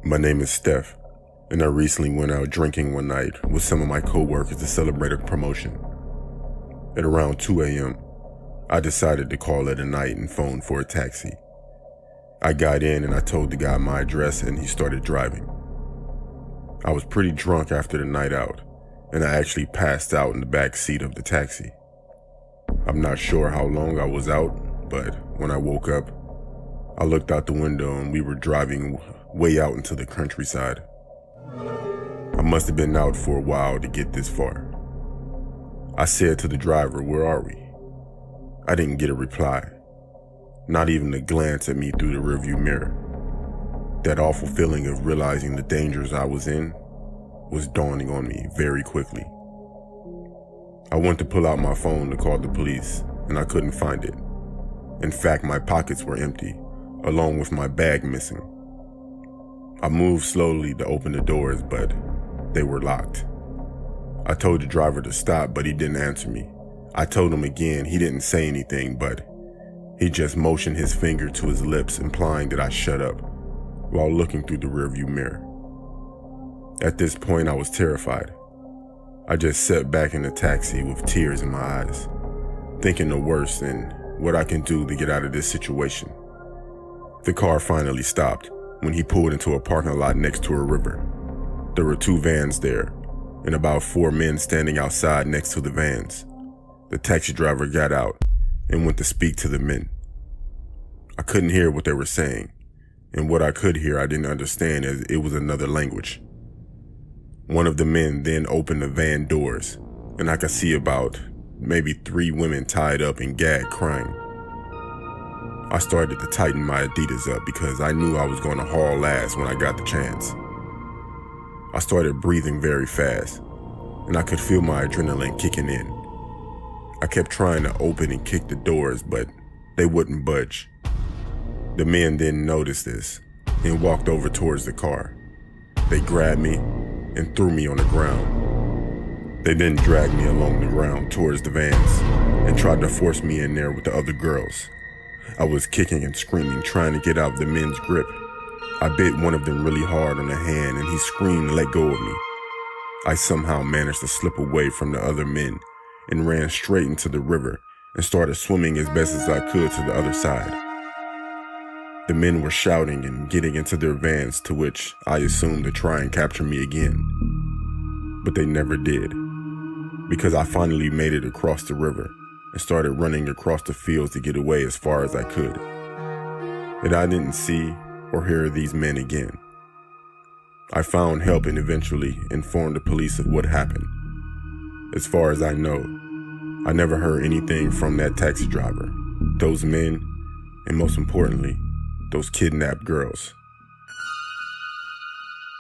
My name is Steph, and I recently went out drinking one night with some of my coworkers to celebrate a promotion. At around 2 a.m., I decided to call it a night and phone for a taxi. I got in and I told the guy my address and he started driving. I was pretty drunk after the night out, and I actually passed out in the back seat of the taxi. I'm not sure how long I was out, but when I woke up, I looked out the window and we were driving way out into the countryside. I must have been out for a while to get this far. I said to the driver, "Where are we?" I didn't get a reply, not even a glance at me through the rearview mirror. That awful feeling of realizing the dangers I was in was dawning on me very quickly. I went to pull out my phone to call the police, and I couldn't find it. In fact, my pockets were empty, along with my bag missing. I moved slowly to open the doors, but they were locked. I told the driver to stop, but he didn't answer me. I told him again, he didn't say anything, but he just motioned his finger to his lips, implying that I shut up, while looking through the rearview mirror. At this point, I was terrified. I just sat back in the taxi with tears in my eyes, thinking the worst and what I can do to get out of this situation. The car finally stopped when he pulled into a parking lot next to a river. There were 2 vans there, and about 4 men standing outside next to the vans. The taxi driver got out and went to speak to the men. I couldn't hear what they were saying, and what I could hear I didn't understand as it was another language. One of the men then opened the van doors, and I could see about maybe 3 women tied up and gagged crying. I started to tighten my Adidas up because I knew I was going to haul ass when I got the chance. I started breathing very fast, and I could feel my adrenaline kicking in. I kept trying to open and kick the doors, but they wouldn't budge. The men then noticed this and walked over towards the car. They grabbed me and threw me on the ground. They then dragged me along the ground towards the vans and tried to force me in there with the other girls. I was kicking and screaming, trying to get out of the men's grip. I bit one of them really hard on the hand and he screamed and let go of me. I somehow managed to slip away from the other men and ran straight into the river and started swimming as best as I could to the other side. The men were shouting and getting into their vans, to which I assumed to try and capture me again. But they never did, because I finally made it across the river and started running across the fields to get away as far as I could. And I didn't see or hear these men again. I found help and eventually informed the police of what happened. As far as I know, I never heard anything from that taxi driver, those men, and most importantly, those kidnapped girls.